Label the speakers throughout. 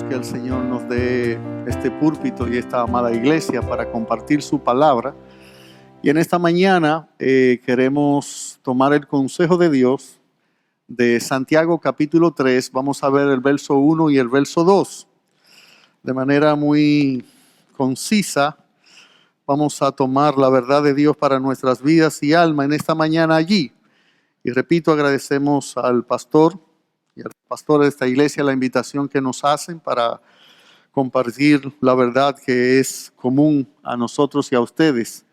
Speaker 1: que el Señor nos dé este púlpito y esta amada iglesia para compartir su palabra. Y en esta mañana queremos tomar el consejo de Dios de Santiago capítulo 3. Vamos a ver el verso 1 y el verso 2. De manera muy concisa vamos a tomar la verdad de Dios para nuestras vidas y alma en esta mañana allí. Y repito, agradecemos al pastor y al pastor de esta iglesia la invitación que nos hacen para compartir la verdad que es común a nosotros y a ustedes.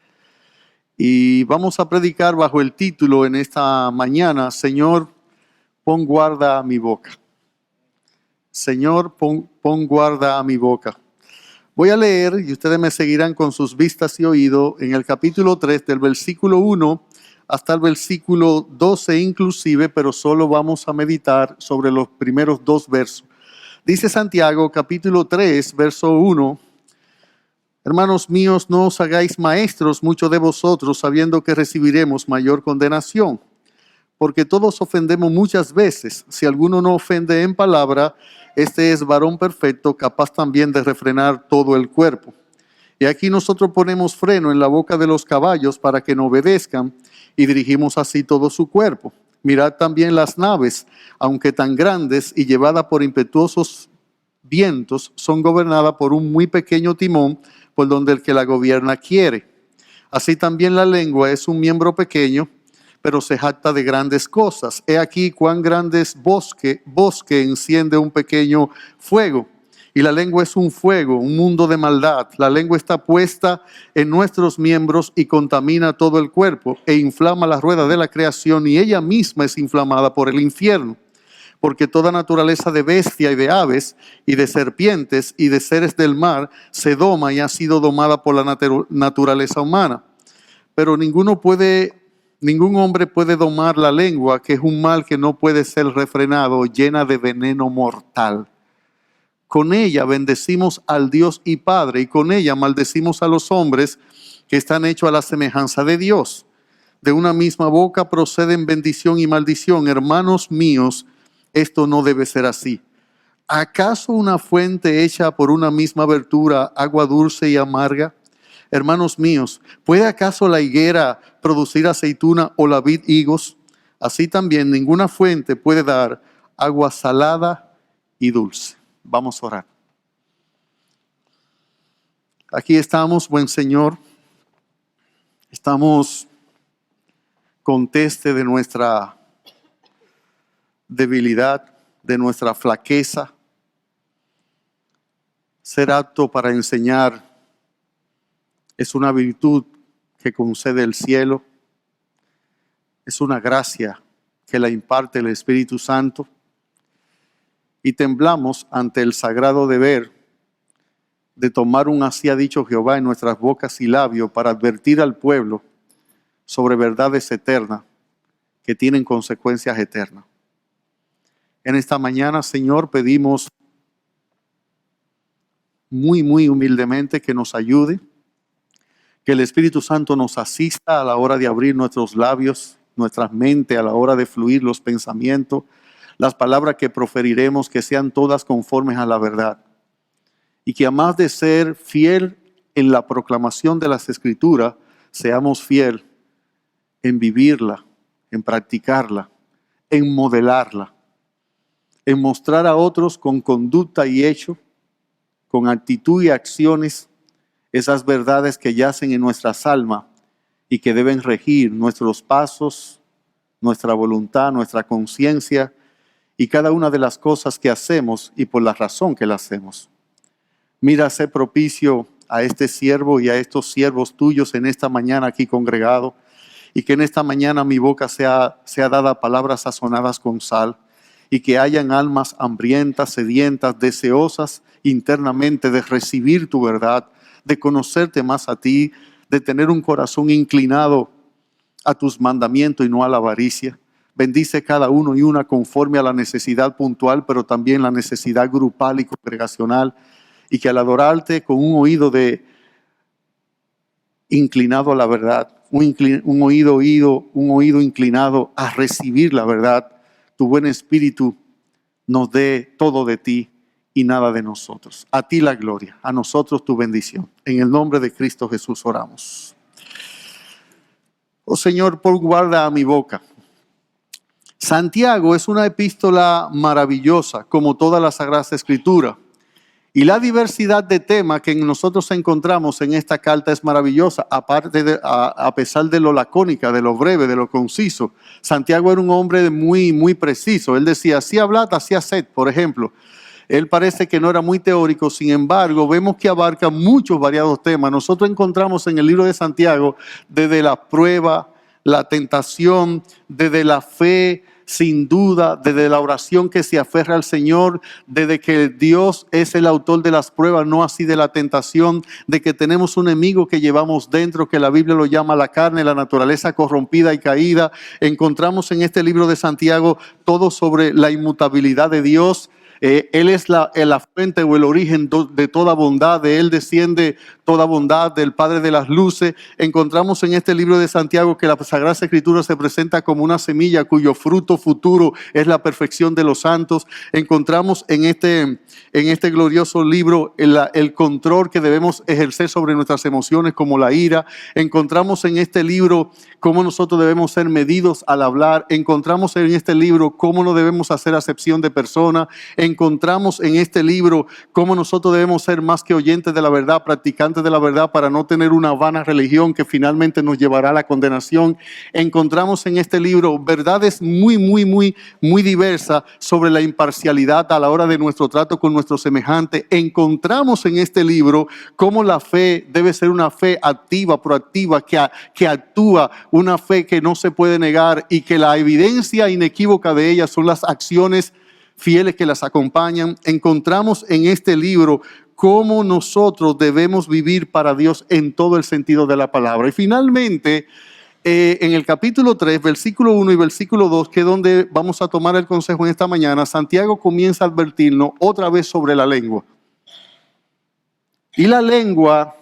Speaker 1: Y vamos a predicar bajo el título en esta mañana: Señor, pon guarda a mi boca. Señor, pon guarda a mi boca. Voy a leer, y ustedes me seguirán con sus vistas y oídos, en el capítulo 3, del versículo 1 hasta el versículo 12 inclusive, pero solo vamos a meditar sobre los primeros dos versos. Dice Santiago, capítulo 3, verso 1: Hermanos míos, no os hagáis maestros muchos de vosotros, sabiendo que recibiremos mayor condenación. Porque todos ofendemos muchas veces. Si alguno no ofende en palabra, este es varón perfecto, capaz también de refrenar todo el cuerpo. Y aquí nosotros ponemos freno en la boca de los caballos para que no obedezcan, y dirigimos así todo su cuerpo. Mirad también las naves, aunque tan grandes y llevadas por impetuosos vientos, son gobernadas por un muy pequeño timón, por donde el que la gobierna quiere. Así también la lengua es un miembro pequeño, pero se jacta de grandes cosas. He aquí cuán grandes bosque enciende un pequeño fuego. Y la lengua es un fuego, un mundo de maldad. La lengua está puesta en nuestros miembros y contamina todo el cuerpo e inflama la rueda de la creación, y ella misma es inflamada por el infierno. Porque toda naturaleza de bestia y de aves y de serpientes y de seres del mar se doma y ha sido domada por la naturaleza humana. Pero ningún hombre puede domar la lengua, que es un mal que no puede ser refrenado, llena de veneno mortal. Con ella bendecimos al Dios y Padre, y con ella maldecimos a los hombres que están hechos a la semejanza de Dios. De una misma boca proceden bendición y maldición. Hermanos míos, esto no debe ser así. ¿Acaso una fuente hecha por una misma abertura, agua dulce y amarga? Hermanos míos, ¿puede acaso la higuera producir aceituna o la vid higos? Así también ninguna fuente puede dar agua salada y dulce. Vamos a orar. Aquí estamos, buen Señor. Estamos conteste de nuestra debilidad, de nuestra flaqueza. Ser apto para enseñar es una virtud que concede el cielo. Es una gracia que la imparte el Espíritu Santo. Y temblamos ante el sagrado deber de tomar un así ha dicho Jehová en nuestras bocas y labios para advertir al pueblo sobre verdades eternas que tienen consecuencias eternas. En esta mañana, Señor, pedimos muy humildemente que nos ayude, que el Espíritu Santo nos asista a la hora de abrir nuestros labios, nuestras mentes, a la hora de fluir los pensamientos. Las palabras que proferiremos, que sean todas conformes a la verdad. Y que además de ser fiel en la proclamación de las Escrituras, seamos fiel en vivirla, en practicarla, en modelarla, en mostrar a otros con conducta y hecho, con actitud y acciones, esas verdades que yacen en nuestras almas y que deben regir nuestros pasos, nuestra voluntad, nuestra conciencia, y cada una de las cosas que hacemos y por la razón que la hacemos. Mira, sé propicio a este siervo y a estos siervos tuyos en esta mañana aquí congregados, y que en esta mañana mi boca sea dada palabras sazonadas con sal, y que hayan almas hambrientas, sedientas, deseosas internamente de recibir tu verdad, de conocerte más a ti, de tener un corazón inclinado a tus mandamientos y no a la avaricia. Bendice cada uno y una conforme a la necesidad puntual, pero también la necesidad grupal y congregacional. Y que al adorarte con un oído inclinado a la verdad, un oído inclinado a recibir la verdad, tu buen espíritu nos dé todo de ti y nada de nosotros. A ti la gloria, a nosotros tu bendición. En el nombre de Cristo Jesús oramos. Oh Señor, por guarda a mi boca. Santiago es una epístola maravillosa, como toda la Sagrada Escritura. Y la diversidad de temas que nosotros encontramos en esta carta es maravillosa, a pesar de lo lacónica, de lo breve, de lo conciso. Santiago era un hombre muy preciso. Él decía, así hablad, así haced, por ejemplo. Él parece que no era muy teórico, sin embargo, vemos que abarca muchos variados temas. Nosotros encontramos en el libro de Santiago desde la prueba, la tentación, desde la fe, sin duda, desde la oración que se aferra al Señor, desde que Dios es el autor de las pruebas, no así de la tentación, de que tenemos un enemigo que llevamos dentro, que la Biblia lo llama la carne, la naturaleza corrompida y caída. Encontramos en este libro de Santiago todo sobre la inmutabilidad de Dios. Él es la fuente o el origen de toda bondad, de Él desciende toda bondad, del Padre de las luces. Encontramos en este libro de Santiago que la Sagrada Escritura se presenta como una semilla cuyo fruto futuro es la perfección de los santos. Encontramos en este glorioso libro el control que debemos ejercer sobre nuestras emociones, como la ira. Encontramos en este libro cómo nosotros debemos ser medidos al hablar. Encontramos en este libro cómo no debemos hacer acepción de personas. Encontramos en este libro cómo nosotros debemos ser más que oyentes de la verdad, practicantes de la verdad, para no tener una vana religión que finalmente nos llevará a la condenación. Encontramos en este libro verdades muy diversas sobre la imparcialidad a la hora de nuestro trato con nuestros semejantes. Encontramos en este libro cómo la fe debe ser una fe activa, proactiva, que actúa, una fe que no se puede negar, y que la evidencia inequívoca de ella son las acciones fieles que las acompañan. Encontramos en este libro cómo nosotros debemos vivir para Dios en todo el sentido de la palabra. Y finalmente, en el capítulo 3, versículo 1 y versículo 2, que es donde vamos a tomar el consejo en esta mañana, Santiago comienza a advertirnos otra vez sobre la lengua. Y la lengua,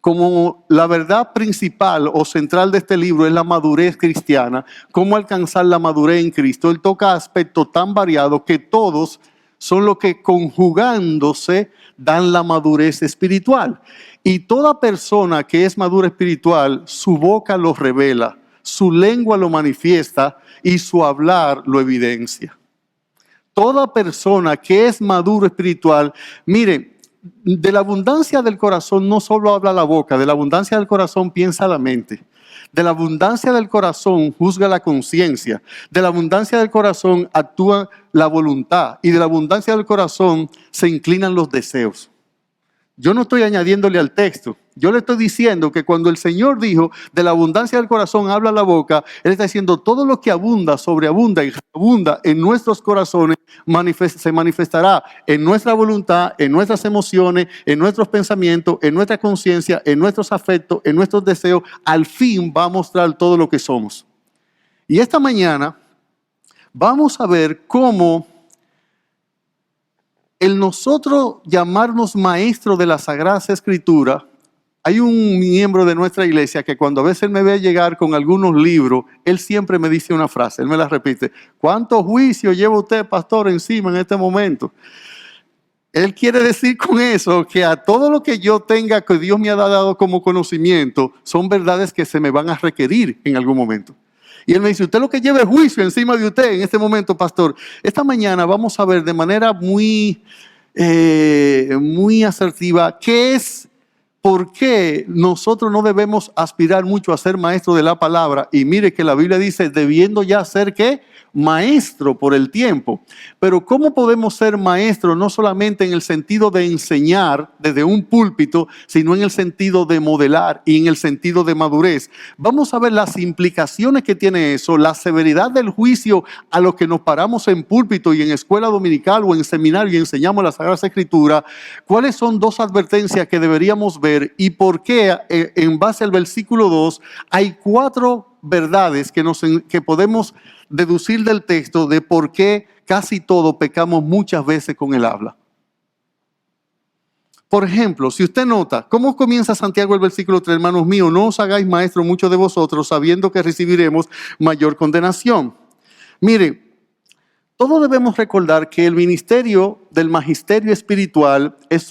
Speaker 1: como la verdad principal o central de este libro, es la madurez cristiana, cómo alcanzar la madurez en Cristo. Él toca aspectos tan variados que todos son los que conjugándose dan la madurez espiritual. Y toda persona que es madura espiritual, su boca lo revela, su lengua lo manifiesta y su hablar lo evidencia. Toda persona que es maduro espiritual, miren, de la abundancia del corazón no solo habla la boca, de la abundancia del corazón piensa la mente. De la abundancia del corazón juzga la conciencia. De la abundancia del corazón actúa la voluntad. Y de la abundancia del corazón se inclinan los deseos. Yo no estoy añadiéndole al texto. Yo le estoy diciendo que cuando el Señor dijo, de la abundancia del corazón habla la boca, Él está diciendo todo lo que abunda, sobreabunda y abunda en nuestros corazones se manifestará en nuestra voluntad, en nuestras emociones, en nuestros pensamientos, en nuestra conciencia, en nuestros afectos, en nuestros deseos. Al fin va a mostrar todo lo que somos. Y esta mañana vamos a ver cómo el nosotros llamarnos maestro de la Sagrada Escritura. Hay un miembro de nuestra iglesia que cuando a veces me ve llegar con algunos libros, él siempre me dice una frase, él me la repite: ¿cuánto juicio lleva usted, pastor, encima en este momento? Él quiere decir con eso que a todo lo que yo tenga, que Dios me ha dado como conocimiento, son verdades que se me van a requerir en algún momento. Y él me dice, usted lo que lleva es juicio encima de usted en este momento, pastor. Esta mañana vamos a ver de manera muy asertiva por qué nosotros no debemos aspirar mucho a ser maestro de la palabra. Y mire que la Biblia dice, debiendo ya ser, ¿qué? Maestro por el tiempo. Pero ¿cómo podemos ser maestros? No solamente en el sentido de enseñar desde un púlpito, sino en el sentido de modelar y en el sentido de madurez. Vamos a ver las implicaciones que tiene eso, la severidad del juicio a los que nos paramos en púlpito y en escuela dominical o en seminario y enseñamos la Sagrada Escritura. ¿Cuáles son dos advertencias que deberíamos ver y por qué en base al versículo 2 hay 4 verdades que podemos deducir del texto de por qué casi todo pecamos muchas veces con el habla? Por ejemplo, si usted nota, ¿cómo comienza Santiago el versículo 3? Hermanos míos, no os hagáis maestros muchos de vosotros, sabiendo que recibiremos mayor condenación. Mire, Todos debemos recordar que el ministerio del magisterio espiritual es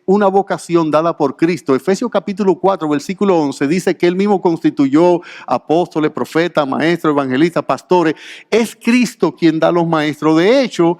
Speaker 1: una vocación dada por Cristo. Efesios capítulo 4, versículo 11 dice que Él mismo constituyó apóstoles, profetas, maestros, evangelistas, pastores. Es Cristo quien da los maestros. De hecho,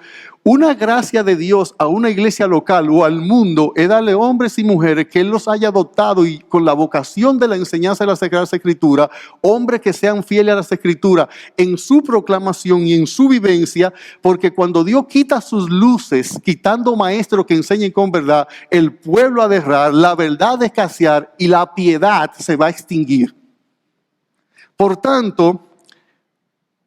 Speaker 1: una gracia de Dios a una iglesia local o al mundo es darle hombres y mujeres que Él los haya adoptado y con la vocación de la enseñanza de las Sagradas Escrituras, hombres que sean fieles a las Escrituras en su proclamación y en su vivencia, porque cuando Dios quita sus luces, quitando maestros que enseñen con verdad, el pueblo ha de errar, la verdad de escasear y la piedad se va a extinguir. Por tanto,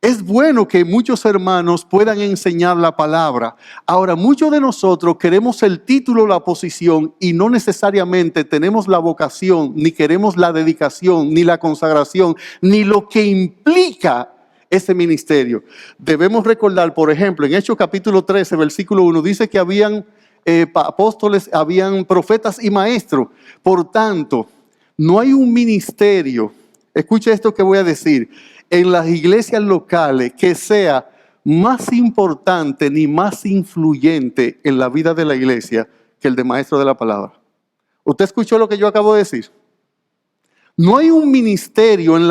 Speaker 1: es bueno que muchos hermanos puedan enseñar la palabra. Ahora, muchos de nosotros queremos el título, la posición y no necesariamente tenemos la vocación, ni queremos la dedicación, ni la consagración, ni lo que implica ese ministerio. Debemos recordar, por ejemplo, en Hechos capítulo 13, versículo 1, dice que habían apóstoles, habían profetas y maestros. Por tanto, no hay un ministerio, escucha esto que voy a decir, en las iglesias locales que sea más importante ni más influyente en la vida de la iglesia que el de maestro de la palabra. ¿Usted escuchó lo que yo acabo de decir? No hay un ministerio en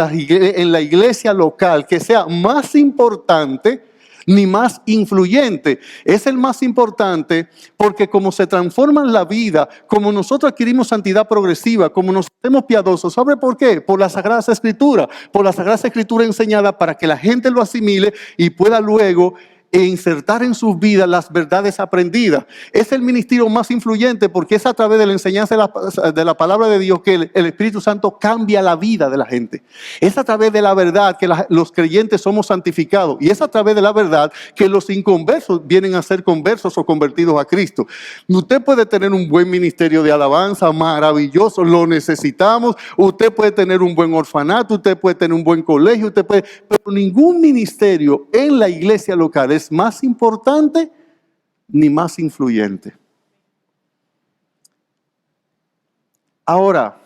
Speaker 1: la iglesia local que sea más importante ni más influyente. Es el más importante porque como se transforma en la vida, como nosotros adquirimos santidad progresiva, como nos hacemos piadosos, ¿sabe por qué? Por la Sagrada Escritura, por la Sagrada Escritura enseñada para que la gente lo asimile y pueda luego insertar en sus vidas las verdades aprendidas. Es el ministerio más influyente porque es a través de la enseñanza de la palabra de Dios que el Espíritu Santo cambia la vida de la gente. Es a través de la verdad que los creyentes somos santificados y es a través de la verdad que los inconversos vienen a ser conversos o convertidos a Cristo. Usted puede tener un buen ministerio de alabanza, maravilloso, lo necesitamos. Usted puede tener un buen orfanato, usted puede tener un buen colegio, pero ningún ministerio en la iglesia local es más importante ni más influyente. Ahora,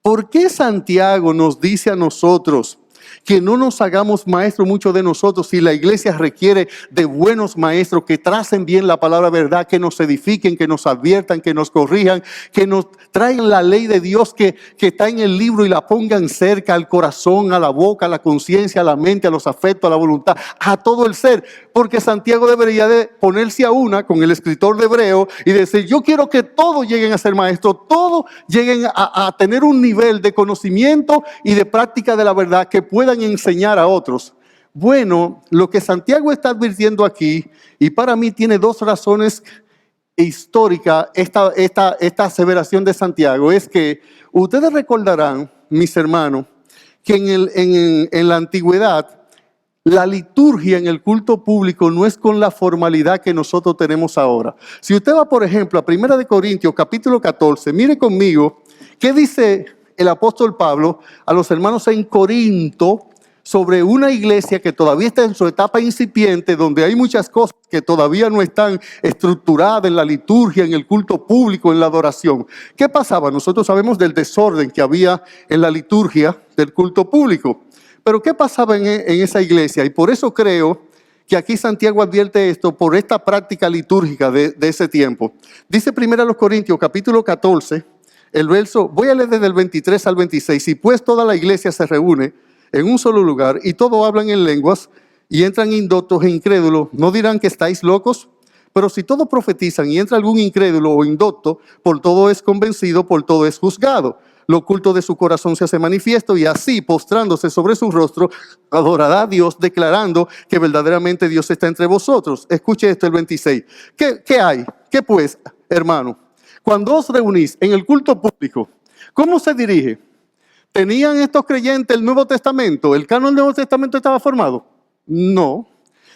Speaker 1: ¿por qué Santiago nos dice a nosotros que no nos hagamos maestros muchos de nosotros si la iglesia requiere de buenos maestros que tracen bien la palabra verdad, que nos edifiquen, que nos adviertan, que nos corrijan, que nos traigan la ley de Dios que está en el libro y la pongan cerca al corazón, a la boca, a la conciencia, a la mente, a los afectos, a la voluntad, a todo el ser? Porque Santiago debería de ponerse a una con el escritor de Hebreo y decir, yo quiero que todos lleguen a ser maestros, todos lleguen a tener un nivel de conocimiento y de práctica de la verdad que puedan enseñar a otros. Bueno, lo que Santiago está advirtiendo aquí, y para mí tiene dos razones históricas esta aseveración de Santiago, es que ustedes recordarán, mis hermanos, que en la antigüedad la liturgia en el culto público no es con la formalidad que nosotros tenemos ahora. Si usted va, por ejemplo, a 1 Corintios capítulo 14, mire conmigo qué dice el apóstol Pablo a los hermanos en Corinto sobre una iglesia que todavía está en su etapa incipiente, donde hay muchas cosas que todavía no están estructuradas en la liturgia, en el culto público, en la adoración. ¿Qué pasaba? Nosotros sabemos del desorden que había en la liturgia del culto público. Pero ¿qué pasaba en esa iglesia? Y por eso creo que aquí Santiago advierte esto por esta práctica litúrgica de ese tiempo. Dice 1 Corintios capítulo 14, el verso, voy a leer desde el 23 al 26. Si pues toda la iglesia se reúne en un solo lugar y todos hablan en lenguas y entran indoctos e incrédulos, ¿no dirán que estáis locos? Pero si todos profetizan y entra algún incrédulo o indocto, por todo es convencido, por todo es juzgado. Lo oculto de su corazón se hace manifiesto y así, postrándose sobre su rostro, adorará a Dios, declarando que verdaderamente Dios está entre vosotros. Escuche esto, el 26. ¿Qué hay? ¿Qué pues, hermano? Cuando os reunís en el culto público, ¿cómo se dirige? ¿Tenían estos creyentes el Nuevo Testamento? ¿El canon del Nuevo Testamento estaba formado? No.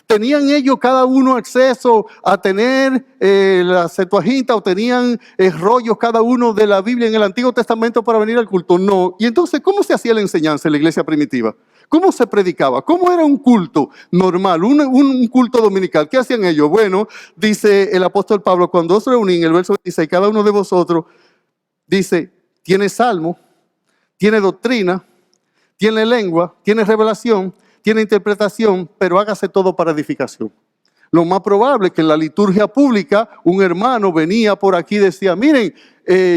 Speaker 1: ¿Tenían ellos cada uno acceso a tener la Septuaginta o tenían rollos cada uno de la Biblia en el Antiguo Testamento para venir al culto? No. Y entonces, ¿cómo se hacía la enseñanza en la iglesia primitiva? ¿Cómo se predicaba? ¿Cómo era un culto normal, un culto dominical? ¿Qué hacían ellos? Bueno, dice el apóstol Pablo, cuando os reuní en el verso 26, cada uno de vosotros, dice, tiene salmo, tiene doctrina, tiene lengua, tiene revelación, tiene interpretación, pero hágase todo para edificación. Lo más probable es que en la liturgia pública un hermano venía por aquí y decía, miren,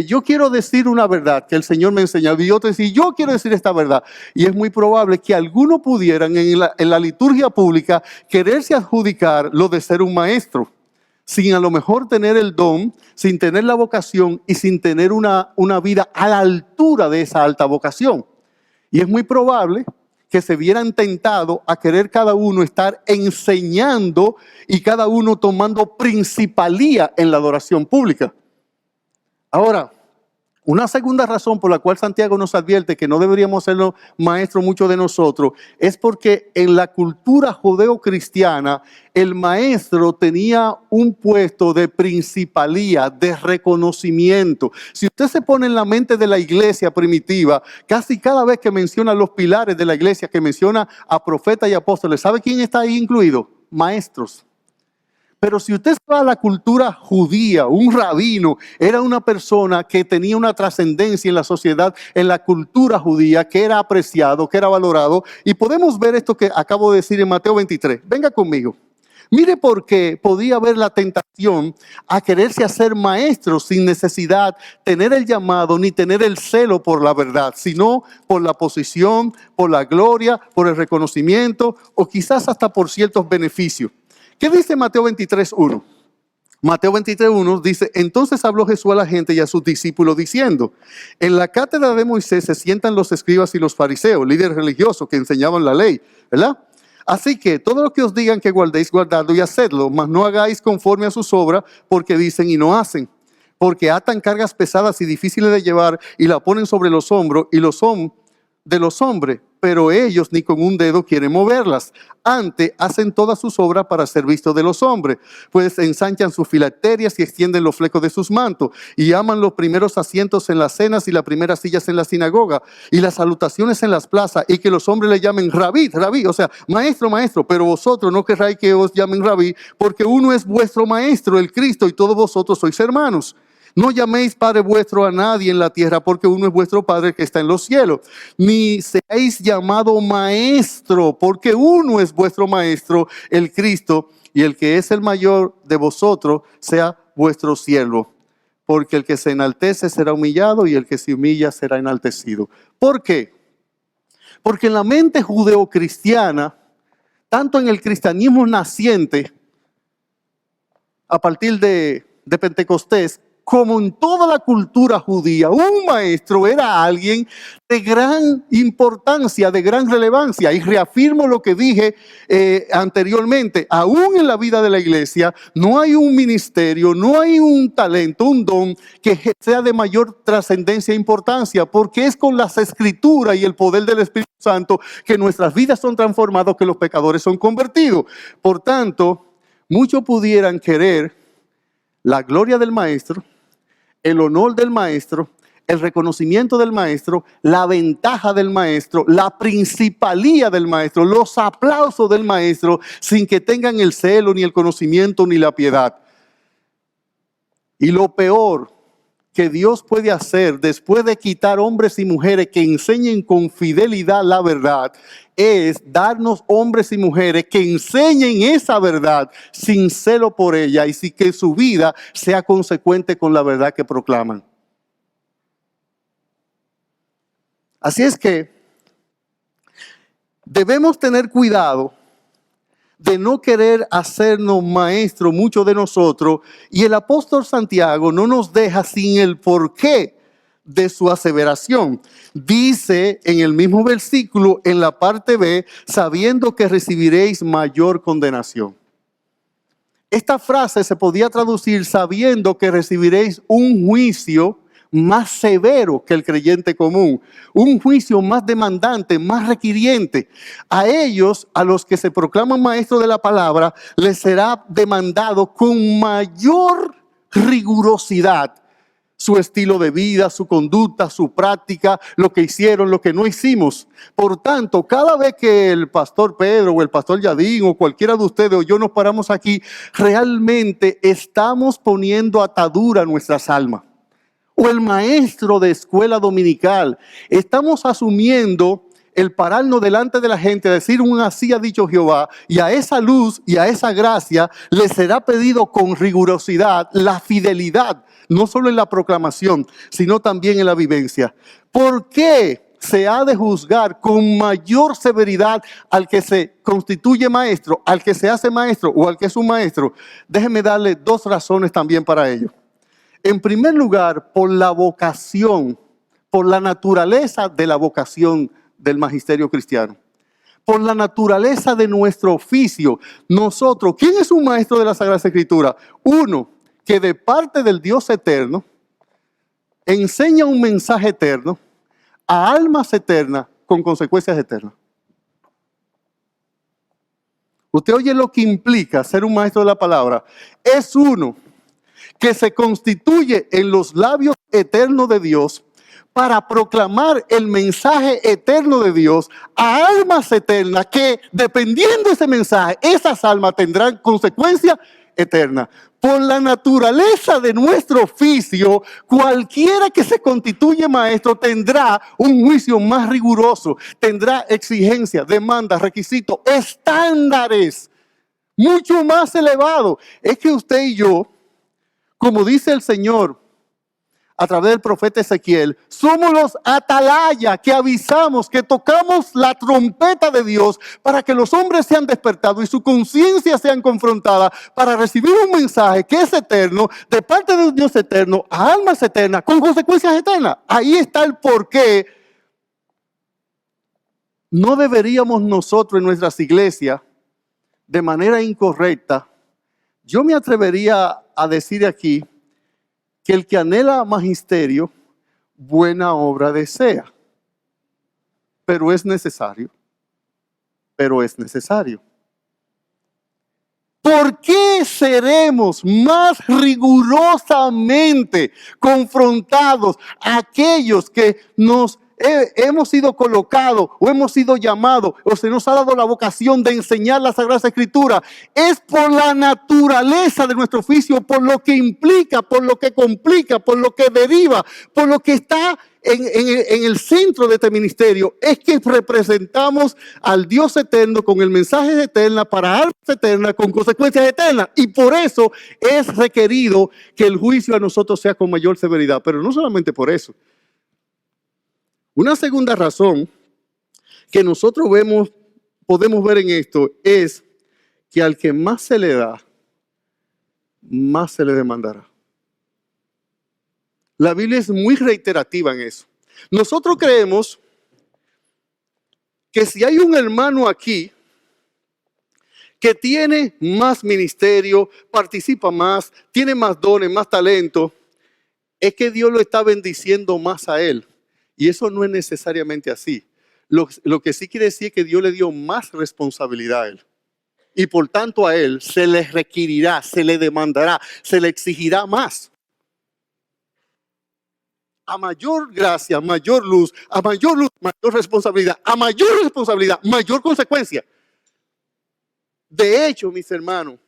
Speaker 1: yo quiero decir una verdad que el Señor me enseñó. Y otro decía, yo quiero decir esta verdad. Y es muy probable que algunos pudieran en la liturgia pública quererse adjudicar lo de ser un maestro, sin a lo mejor tener el don, sin tener la vocación y sin tener una vida a la altura de esa alta vocación. Y es muy probable que se vieran tentados a querer cada uno estar enseñando y cada uno tomando principalía en la adoración pública. Ahora, una segunda razón por la cual Santiago nos advierte que no deberíamos ser los maestros muchos de nosotros es porque en la cultura judeocristiana el maestro tenía un puesto de principalía, de reconocimiento. Si usted se pone en la mente de la iglesia primitiva, casi cada vez que menciona los pilares de la iglesia, que menciona a profetas y apóstoles, ¿sabe quién está ahí incluido? Maestros. Pero si usted va a la cultura judía, un rabino era una persona que tenía una trascendencia en la sociedad, en la cultura judía, que era apreciado, que era valorado. Y podemos ver esto que acabo de decir en Mateo 23. Venga conmigo. Mire por qué podía haber la tentación a quererse hacer maestro sin necesidad, tener el llamado ni tener el celo por la verdad, sino por la posición, por la gloria, por el reconocimiento o quizás hasta por ciertos beneficios. ¿Qué dice Mateo 23:1? Mateo 23:1 dice, entonces habló Jesús a la gente y a sus discípulos diciendo, en la cátedra de Moisés se sientan los escribas y los fariseos, líderes religiosos que enseñaban la ley, ¿verdad? Así que todo lo que os digan que guardéis, guardadlo y hacedlo, mas no hagáis conforme a sus obras, porque dicen y no hacen. Porque atan cargas pesadas y difíciles de llevar y la ponen sobre los hombros y los son de los hombres, pero ellos ni con un dedo quieren moverlas. Antes hacen todas sus obras para ser vistos de los hombres, pues ensanchan sus filacterias y extienden los flecos de sus mantos, y aman los primeros asientos en las cenas y las primeras sillas en la sinagoga, y las salutaciones en las plazas, y que los hombres le llamen rabí, rabí, o sea, maestro, maestro, pero vosotros no querráis que os llamen rabí, porque uno es vuestro maestro, el Cristo, y todos vosotros sois hermanos. No llaméis Padre vuestro a nadie en la tierra, porque uno es vuestro Padre que está en los cielos. Ni seáis llamado maestro, porque uno es vuestro maestro, el Cristo, y el que es el mayor de vosotros sea vuestro siervo. Porque el que se enaltece será humillado y el que se humilla será enaltecido. ¿Por qué? Porque en la mente judeocristiana, tanto en el cristianismo naciente, a partir de Pentecostés, como en toda la cultura judía, un maestro era alguien de gran importancia, de gran relevancia. Y reafirmo lo que dije anteriormente, aún en la vida de la iglesia no hay un ministerio, no hay un talento, un don que sea de mayor trascendencia e importancia, porque es con las escrituras y el poder del Espíritu Santo que nuestras vidas son transformadas, que los pecadores son convertidos. Por tanto, muchos pudieran querer la gloria del maestro, el honor del maestro, el reconocimiento del maestro, la ventaja del maestro, la principalía del maestro, los aplausos del maestro, sin que tengan el celo, ni el conocimiento, ni la piedad. Y lo peor que Dios puede hacer después de quitar hombres y mujeres que enseñen con fidelidad la verdad, es darnos hombres y mujeres que enseñen esa verdad sin celo por ella y sin que su vida sea consecuente con la verdad que proclaman. Así es que debemos tener cuidado de no querer hacernos maestros muchos de nosotros, y el apóstol Santiago no nos deja sin el porqué de su aseveración. Dice en el mismo versículo, en la parte B, sabiendo que recibiréis mayor condenación. Esta frase se podía traducir sabiendo que recibiréis un juicio más severo que el creyente común, un juicio más demandante, más requiriente. A ellos, a los que se proclaman maestros de la palabra, les será demandado con mayor rigurosidad su estilo de vida, su conducta, su práctica, lo que hicieron, lo que no hicimos. Por tanto, cada vez que el pastor Pedro o el pastor Yadín o cualquiera de ustedes o yo nos paramos aquí, realmente estamos poniendo atadura a nuestras almas. O el maestro de escuela dominical, estamos asumiendo el pararnos delante de la gente, decir un así ha dicho Jehová, y a esa luz y a esa gracia le será pedido con rigurosidad la fidelidad, no solo en la proclamación, sino también en la vivencia. ¿Por qué se ha de juzgar con mayor severidad al que se constituye maestro, al que se hace maestro o al que es un maestro? Déjenme darle dos razones también para ello. En primer lugar, por la vocación, por la naturaleza de la vocación del magisterio cristiano. Por la naturaleza de nuestro oficio. Nosotros, ¿quién es un maestro de la Sagrada Escritura? Uno que de parte del Dios eterno enseña un mensaje eterno a almas eternas con consecuencias eternas. Usted oye lo que implica ser un maestro de la palabra. Es uno que se constituye en los labios eternos de Dios para proclamar el mensaje eterno de Dios a almas eternas que, dependiendo de ese mensaje, esas almas tendrán consecuencias eternas. Por la naturaleza de nuestro oficio, cualquiera que se constituye maestro tendrá un juicio más riguroso, tendrá exigencias, demandas, requisitos, estándares mucho más elevados. Es que usted y yo, como dice el Señor a través del profeta Ezequiel, somos los atalayas que avisamos, que tocamos la trompeta de Dios para que los hombres sean despertados y su conciencia sean confrontada para recibir un mensaje que es eterno, de parte de un Dios eterno, a almas eternas, con consecuencias eternas. Ahí está el porqué. No deberíamos nosotros en nuestras iglesias, de manera incorrecta, yo me atrevería a decir aquí que el que anhela magisterio, buena obra desea. Pero es necesario. ¿Por qué seremos más rigurosamente confrontados aquellos que hemos sido colocados o hemos sido llamados o se nos ha dado la vocación de enseñar la Sagrada Escritura? Es por la naturaleza de nuestro oficio, por lo que implica, por lo que complica, por lo que deriva, por lo que está en el centro de este ministerio. Es que representamos al Dios eterno con el mensaje eterno para almas eternas con consecuencias eternas, y por eso es requerido que el juicio a nosotros sea con mayor severidad. Pero no solamente por eso. Una segunda razón que nosotros podemos ver en esto es que al que más se le da, más se le demandará. La Biblia es muy reiterativa en eso. Nosotros creemos que si hay un hermano aquí que tiene más ministerio, participa más, tiene más dones, más talento, es que Dios lo está bendiciendo más a él. Y eso no es necesariamente así. Lo que sí quiere decir es que Dios le dio más responsabilidad a él. Y por tanto a él se le requerirá, se le demandará, se le exigirá más. A mayor gracia, mayor luz, mayor responsabilidad, a mayor responsabilidad, mayor consecuencia. De hecho, mis hermanos,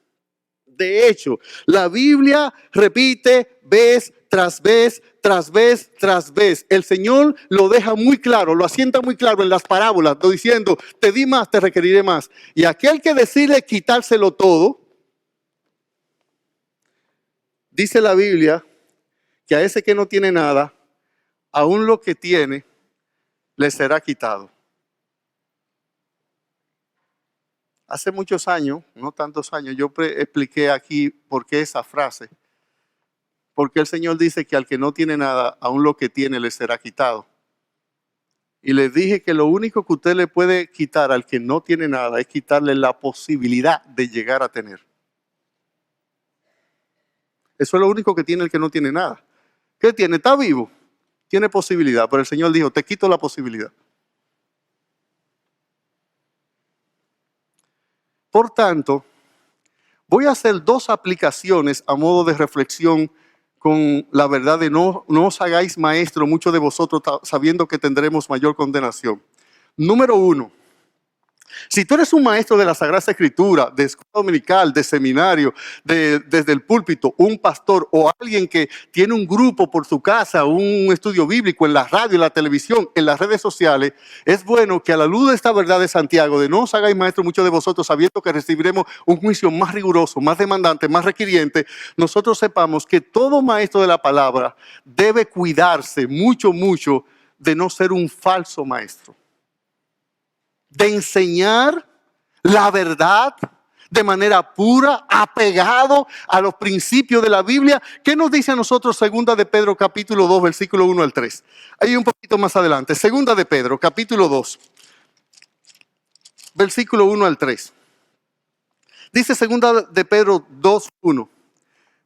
Speaker 1: la Biblia repite vez tras vez, tras vez, tras vez. El Señor lo deja muy claro, lo asienta muy claro en las parábolas, diciendo, te di más, te requeriré más. Y aquel que decide quitárselo todo, dice la Biblia, que a ese que no tiene nada, aún lo que tiene, le será quitado. Hace muchos años, no tantos años, yo expliqué aquí por qué esa frase. Porque el Señor dice que al que no tiene nada, aún lo que tiene le será quitado. Y les dije que lo único que usted le puede quitar al que no tiene nada es quitarle la posibilidad de llegar a tener. Eso es lo único que tiene el que no tiene nada. ¿Qué tiene? Está vivo. Tiene posibilidad, pero el Señor dijo, te quito la posibilidad. Por tanto, voy a hacer dos aplicaciones a modo de reflexión con la verdad de no os hagáis maestro muchos de vosotros sabiendo que tendremos mayor condenación. Número 1, Si tú eres un maestro de la Sagrada Escritura, de escuela dominical, de seminario, desde el púlpito, un pastor o alguien que tiene un grupo por su casa, un estudio bíblico en la radio, en la televisión, en las redes sociales, es bueno que a la luz de esta verdad de Santiago, de no os hagáis maestros muchos de vosotros, sabiendo que recibiremos un juicio más riguroso, más demandante, más requiriente, nosotros sepamos que todo maestro de la palabra debe cuidarse mucho, mucho de no ser un falso maestro. De enseñar la verdad de manera pura, apegado a los principios de la Biblia. ¿Qué nos dice a nosotros segunda de Pedro capítulo 2, versículo 1 al 3? Ahí un poquito más adelante. Segunda de Pedro capítulo 2, versículo 1 al 3. Dice segunda de Pedro 2, 1.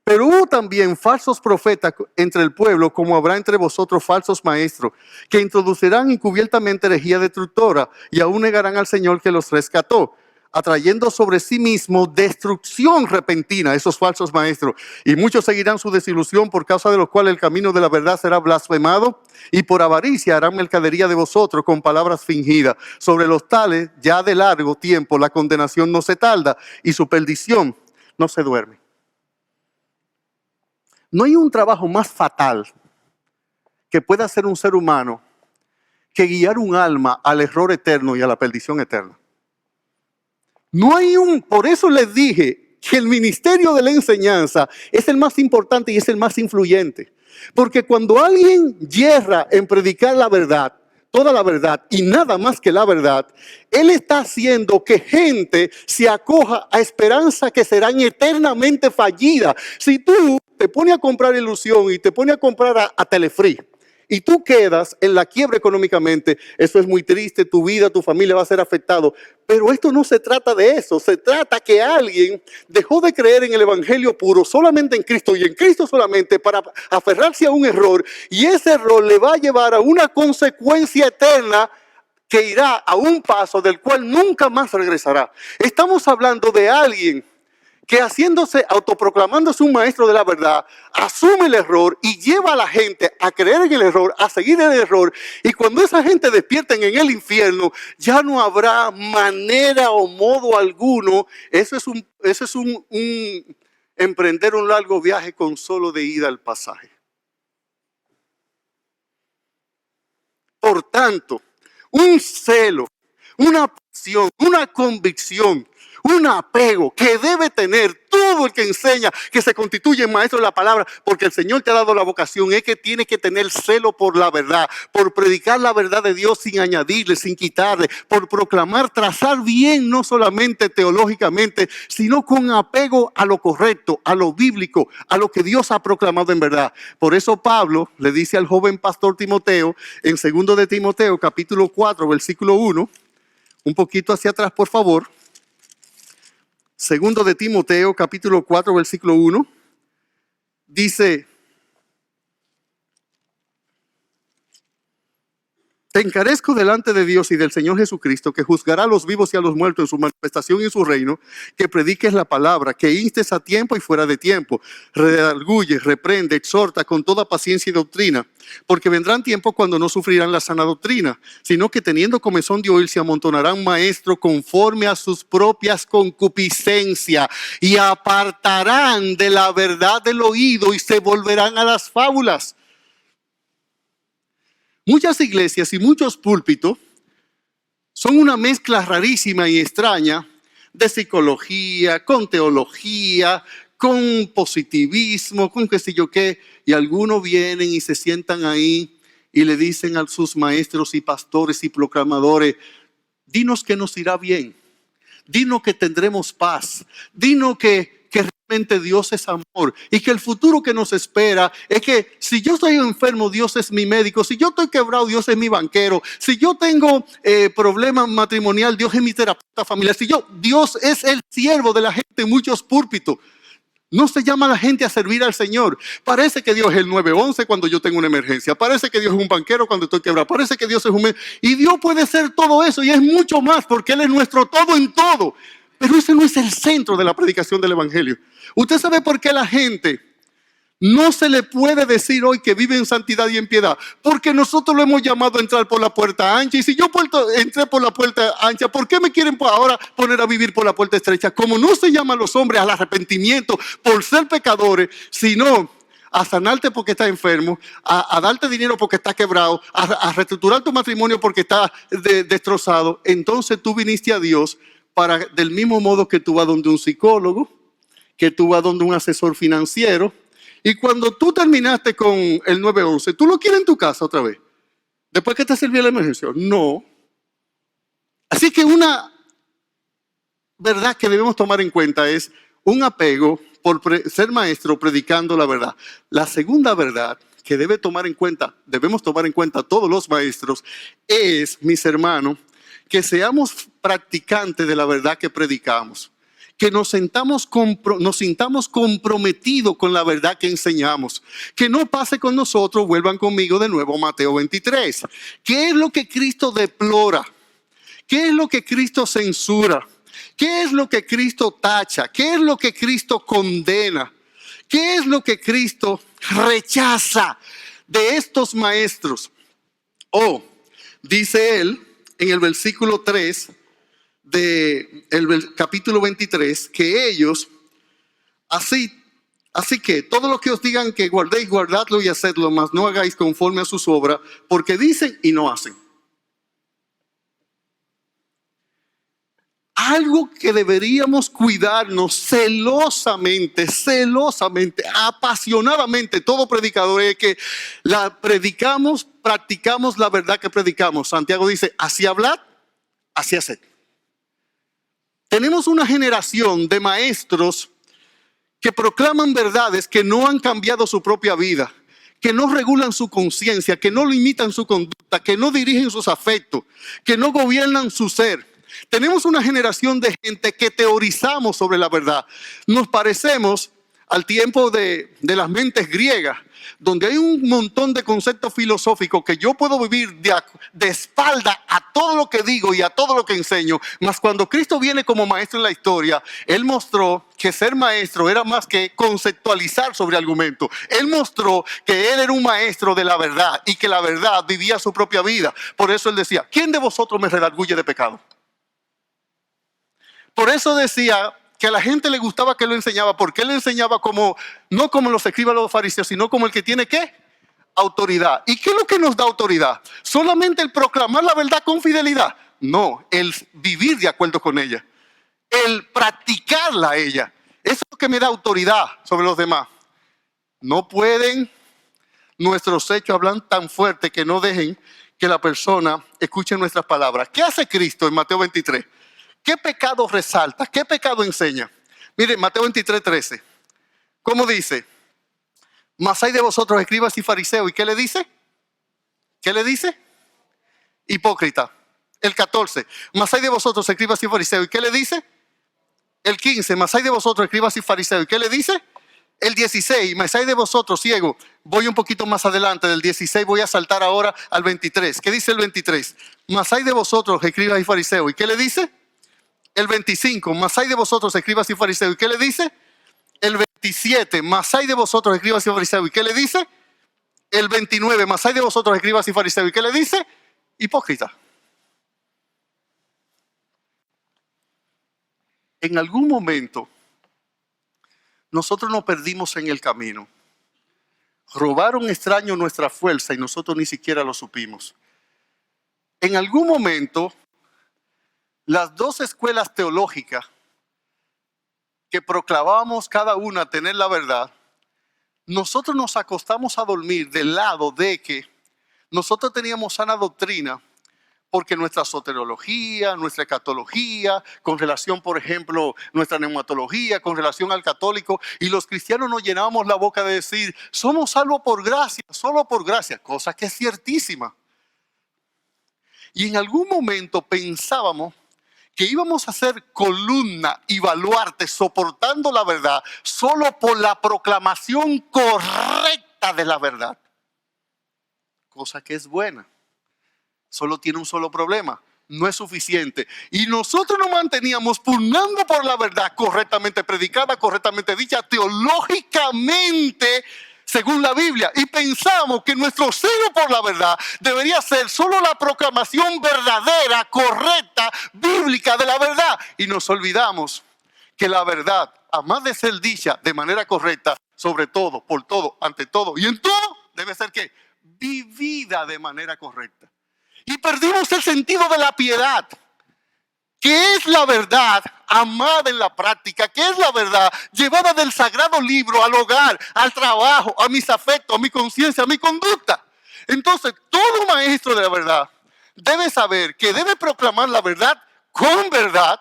Speaker 1: Pero hubo también falsos profetas entre el pueblo, como habrá entre vosotros falsos maestros, que introducirán encubiertamente herejía destructora y aún negarán al Señor que los rescató, atrayendo sobre sí mismos destrucción repentina, esos falsos maestros. Y muchos seguirán su desilusión, por causa de lo cual el camino de la verdad será blasfemado, y por avaricia harán mercadería de vosotros con palabras fingidas. Sobre los tales, ya de largo tiempo, la condenación no se tarda y su perdición no se duerme. No hay un trabajo más fatal que pueda hacer un ser humano que guiar un alma al error eterno y a la perdición eterna. Por eso les dije que el ministerio de la enseñanza es el más importante y es el más influyente. Porque cuando alguien yerra en predicar la verdad, toda la verdad y nada más que la verdad, él está haciendo que gente se acoja a esperanzas que serán eternamente fallidas. Si tú te pones a comprar ilusión y te pones a comprar a Telefree y tú quedas en la quiebra económicamente, eso es muy triste, tu vida, tu familia va a ser afectado. Pero esto no se trata de eso, se trata que alguien dejó de creer en el evangelio puro, solamente en Cristo y en Cristo solamente, para aferrarse a un error, y ese error le va a llevar a una consecuencia eterna que irá a un paso del cual nunca más regresará. Estamos hablando de alguien que autoproclamándose un maestro de la verdad, asume el error y lleva a la gente a creer en el error, a seguir el error. Y cuando esa gente despierten en el infierno, ya no habrá manera o modo alguno. Eso es un emprender un largo viaje con solo de ida al pasaje. Por tanto, un celo, una pasión, una convicción, un apego que debe tener todo el que enseña, que se constituye maestro de la palabra, porque el Señor te ha dado la vocación, es que tienes que tener celo por la verdad, por predicar la verdad de Dios sin añadirle, sin quitarle, por proclamar, trazar bien, no solamente teológicamente, sino con apego a lo correcto, a lo bíblico, a lo que Dios ha proclamado en verdad. Por eso Pablo le dice al joven pastor Timoteo, en 2 de Timoteo, capítulo 4, versículo 1, un poquito hacia atrás, por favor. 2 de Timoteo, capítulo 4, versículo 1, dice: te encarezco delante de Dios y del Señor Jesucristo, que juzgará a los vivos y a los muertos en su manifestación y en su reino, que prediques la palabra, que instes a tiempo y fuera de tiempo, redarguye, reprende, exhorta con toda paciencia y doctrina, porque vendrán tiempos cuando no sufrirán la sana doctrina, sino que teniendo comezón de oír se amontonarán maestros conforme a sus propias concupiscencias y apartarán de la verdad del oído y se volverán a las fábulas. Muchas iglesias y muchos púlpitos son una mezcla rarísima y extraña de psicología, con teología, con positivismo, con qué sé yo qué. Y algunos vienen y se sientan ahí y le dicen a sus maestros y pastores y proclamadores: dinos que nos irá bien, dinos que tendremos paz, dinos que realmente Dios es amor y que el futuro que nos espera es que si yo estoy enfermo, Dios es mi médico, si yo estoy quebrado, Dios es mi banquero, si yo tengo problemas matrimonial, Dios es mi terapeuta familiar, Dios es el siervo de la gente en muchos púlpitos. No se llama a la gente a servir al Señor. Parece que Dios es el 911 cuando yo tengo una emergencia. Parece que Dios es un banquero cuando estoy quebrado. Parece que Dios es un... Y Dios puede ser todo eso y es mucho más, porque Él es nuestro todo en todo. Pero ese no es el centro de la predicación del evangelio. ¿Usted sabe por qué la gente No se le puede decir hoy que vive en santidad y en piedad, porque nosotros lo hemos llamado a entrar por la puerta ancha. Y si yo entré por la puerta ancha, ¿por qué me quieren ahora poner a vivir por la puerta estrecha? Como no se llama a los hombres al arrepentimiento por ser pecadores, sino a sanarte porque estás enfermo, a darte dinero porque estás quebrado, a reestructurar tu matrimonio porque está destrozado. Entonces tú viniste a Dios para, del mismo modo que tú vas donde un psicólogo, que tú vas donde un asesor financiero. Y cuando tú terminaste con el 911, ¿tú lo quieres en tu casa otra vez? Después que te sirvió la emergencia. No. Así que una verdad que debemos tomar en cuenta es un apego por ser maestro predicando la verdad. La segunda verdad que debemos tomar en cuenta todos los maestros es, mis hermanos, que seamos practicantes de la verdad que predicamos. Que nos sintamos comprometidos con la verdad que enseñamos. Que no pase con nosotros, vuelvan conmigo de nuevo a Mateo 23. ¿Qué es lo que Cristo deplora? ¿Qué es lo que Cristo censura? ¿Qué es lo que Cristo tacha? ¿Qué es lo que Cristo condena? ¿Qué es lo que Cristo rechaza de estos maestros? Dice él en el versículo 3 del capítulo 23, que ellos, así que todo lo que os digan que guardéis, guardadlo y hacedlo, mas no hagáis conforme a sus obras, porque dicen y no hacen. Algo que deberíamos cuidarnos celosamente, apasionadamente, todo predicador, es que practicamos la verdad que predicamos. Santiago dice, así hablad, así haced. Tenemos una generación de maestros que proclaman verdades que no han cambiado su propia vida, que no regulan su conciencia, que no limitan su conducta, que no dirigen sus afectos, que no gobiernan su ser. Tenemos una generación de gente que teorizamos sobre la verdad. Nos parecemos al tiempo de las mentes griegas, donde hay un montón de conceptos filosóficos que yo puedo vivir de espalda a todo lo que digo y a todo lo que enseño. Mas cuando Cristo viene como maestro en la historia, Él mostró que ser maestro era más que conceptualizar sobre argumentos. Él mostró que Él era un maestro de la verdad y que la verdad vivía su propia vida. Por eso Él decía, ¿quién de vosotros me redarguye de pecado? Por eso decía que a la gente le gustaba que lo enseñaba, porque él enseñaba no como los escribas los fariseos, sino como el que tiene ¿qué? Autoridad. ¿Y qué es lo que nos da autoridad? ¿Solamente el proclamar la verdad con fidelidad? No, el vivir de acuerdo con ella, el practicarla a ella. Eso es lo que me da autoridad sobre los demás. No pueden nuestros hechos hablar tan fuerte que no dejen que la persona escuche nuestras palabras. ¿Qué hace Cristo en Mateo 23? ¿Qué pecado resalta? ¿Qué pecado enseña? Mire, Mateo 23, 13. ¿Cómo dice? Mas hay de vosotros, escribas y fariseos. ¿Y qué le dice? ¿Qué le dice? Hipócrita. El 14. Mas hay de vosotros, escribas y fariseos. ¿Y qué le dice? El 15. Mas hay de vosotros, escribas y fariseos. ¿Y qué le dice? El 16. Mas hay de vosotros, ciego. Voy un poquito más adelante. Del 16 voy a saltar ahora al 23. ¿Qué dice el 23? Mas hay de vosotros, escribas y fariseos. ¿Y qué le dice? El 25, mas hay de vosotros, escribas y fariseos. ¿Y qué le dice? El 27, mas hay de vosotros, escribas y fariseos. ¿Y qué le dice? El 29, mas hay de vosotros, escribas y fariseos. ¿Y qué le dice? Hipócrita. En algún momento, nosotros nos perdimos en el camino. Robaron extraños nuestra fuerza y nosotros ni siquiera lo supimos. En algún momento, las dos escuelas teológicas que proclamábamos cada una tener la verdad, nosotros nos acostamos a dormir del lado de que nosotros teníamos sana doctrina, porque nuestra soteriología, nuestra escatología, con relación, por ejemplo, nuestra neumatología, con relación al católico, y los cristianos nos llenábamos la boca de decir, somos salvos por gracia, solo por gracia, cosa que es ciertísima. Y en algún momento pensábamos que íbamos a ser columna y baluarte soportando la verdad solo por la proclamación correcta de la verdad. Cosa que es buena. Solo tiene un solo problema. no es suficiente. Y nosotros nos manteníamos pugnando por la verdad correctamente predicada, correctamente dicha, teológicamente, según la Biblia. Y pensamos que nuestro celo por la verdad debería ser solo la proclamación verdadera, correcta, bíblica de la verdad. Y nos olvidamos que la verdad, además de ser dicha de manera correcta, sobre todo, por todo, ante todo y en todo, debe ser ¿qué? Vivida de manera correcta. Y perdimos el sentido de la piedad, que es la verdad amada en la práctica, que es la verdad llevada del sagrado libro al hogar, al trabajo, a mis afectos, a mi conciencia, a mi conducta. Entonces, todo maestro de la verdad debe saber que debe proclamar la verdad con verdad,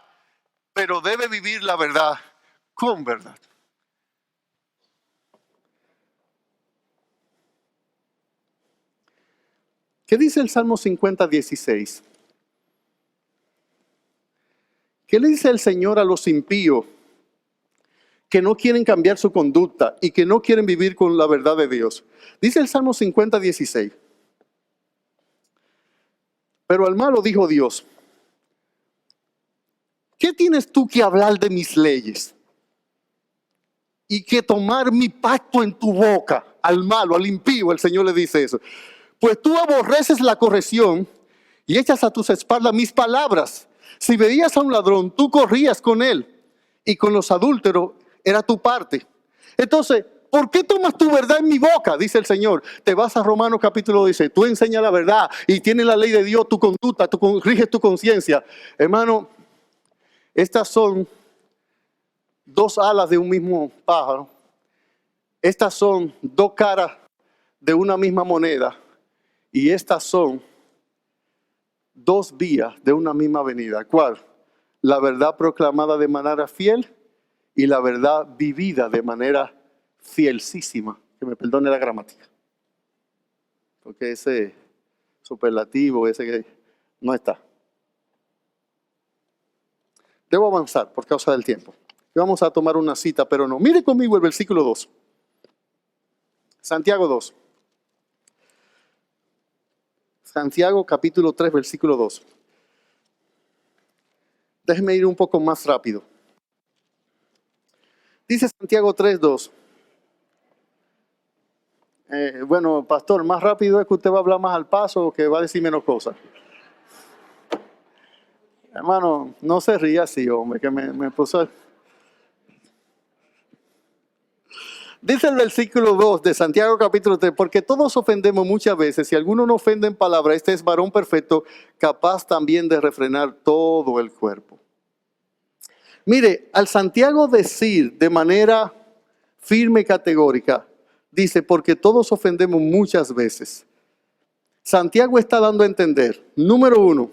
Speaker 1: pero debe vivir la verdad con verdad. ¿Qué dice el Salmo 50:16? ¿Qué le dice el Señor a los impíos que no quieren cambiar su conducta y que no quieren vivir con la verdad de Dios? Dice el Salmo 50:16. Pero al malo dijo Dios: ¿qué tienes tú que hablar de mis leyes? Y que tomar mi pacto en tu boca. Al malo, al impío, el Señor le dice eso. Pues tú aborreces la corrección y echas a tus espaldas mis palabras. Si veías a un ladrón, tú corrías con él, y con los adúlteros era tu parte. Entonces, ¿por qué tomas tu verdad en mi boca? Dice el Señor. Te vas a Romanos capítulo 10. Tú enseñas la verdad y tienes la ley de Dios, tu conducta, tú corriges tu conciencia. Hermano, estas son dos alas de un mismo pájaro. Estas son dos caras de una misma moneda. Y estas son dos vías de una misma avenida. ¿Cuál? La verdad proclamada de manera fiel y la verdad vivida de manera fielísima. Que me perdone la gramática. Porque ese superlativo, ese que no está. Debo avanzar por causa del tiempo. Vamos a tomar una cita, pero no. Mire conmigo el versículo 2. Santiago 2. Santiago capítulo 3, versículo 2. Déjeme ir un poco más rápido. Dice Santiago 3, 2. Bueno, pastor, más rápido es que usted va a hablar más al paso o que va a decir menos cosas. Hermano, no se ría así, hombre, que me puso... Dice el versículo 2 de Santiago capítulo 3, porque todos ofendemos muchas veces, si alguno no ofende en palabra, este es varón perfecto, capaz también de refrenar todo el cuerpo. Mire, al Santiago decir de manera firme y categórica, dice, porque todos ofendemos muchas veces. Santiago está dando a entender, número uno,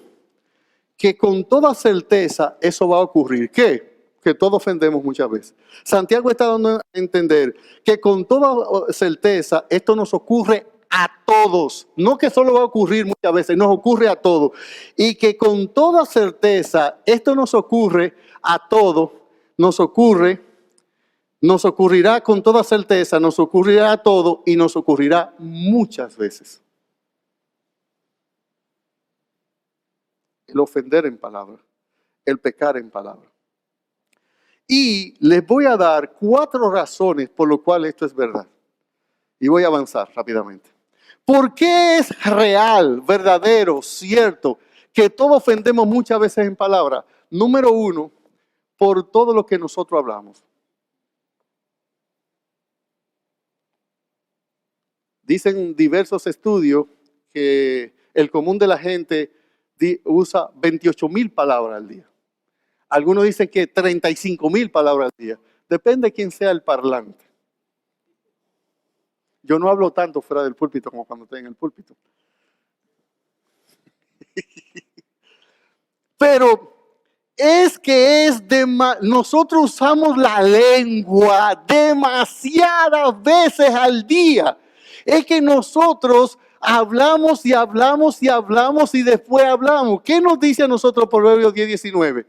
Speaker 1: que con toda certeza eso va a ocurrir. ¿Qué? Que todos ofendemos muchas veces. Santiago está dando a entender que con toda certeza esto nos ocurre a todos. No que solo va a ocurrir muchas veces, nos ocurre a todos. Y que con toda certeza esto nos ocurre a todos, nos ocurrirá con toda certeza, nos ocurrirá a todos y nos ocurrirá muchas veces. El ofender en palabra, el pecar en palabra. Y les voy a dar 4 razones por lo cual esto es verdad. Y voy a avanzar rápidamente. ¿Por qué es real, verdadero, cierto, que todos ofendemos muchas veces en palabra? Número 1, por todo lo que nosotros hablamos. Dicen diversos estudios que el común de la gente usa 28,000 palabras al día. Algunos dicen que 35,000 palabras al día. Depende de quién sea el parlante. Yo no hablo tanto fuera del púlpito como cuando estoy en el púlpito. Pero es que nosotros usamos la lengua demasiadas veces al día. Es que nosotros hablamos y hablamos y hablamos y después hablamos. ¿Qué nos dice a nosotros Proverbios 10:19?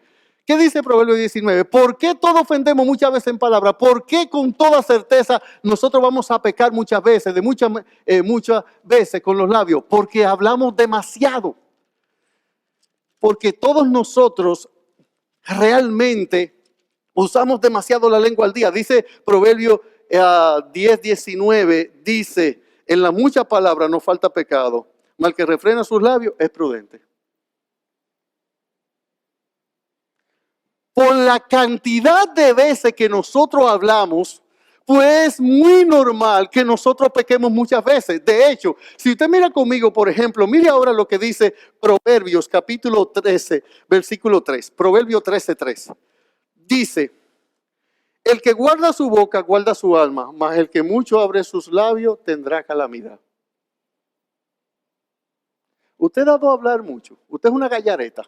Speaker 1: ¿Qué dice Proverbios 19? ¿Por qué todos ofendemos muchas veces en palabras? ¿Por qué con toda certeza nosotros vamos a pecar muchas veces, muchas veces con los labios? Porque hablamos demasiado. porque todos nosotros realmente usamos demasiado la lengua al día. Dice Proverbio 10:19, dice, en la mucha palabra no falta pecado, mas el que refrena sus labios es prudente. Por la cantidad de veces que nosotros hablamos, pues es muy normal que nosotros pequemos muchas veces. De hecho, si usted mira conmigo, por ejemplo, mire ahora lo que dice Proverbios capítulo 13, versículo 3. Proverbio 13:3. Dice, el que guarda su boca, guarda su alma, mas el que mucho abre sus labios tendrá calamidad. Usted ha dado a hablar mucho. Usted es una gallareta.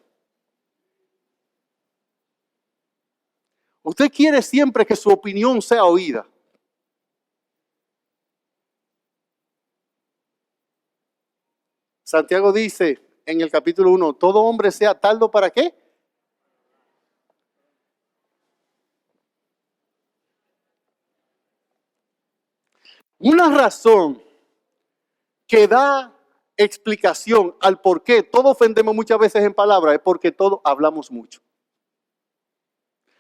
Speaker 1: Usted quiere siempre que su opinión sea oída. Santiago dice en el capítulo 1, todo hombre sea tardo ¿para qué? Una razón que da explicación al por qué todos ofendemos muchas veces en palabras es porque todos hablamos mucho.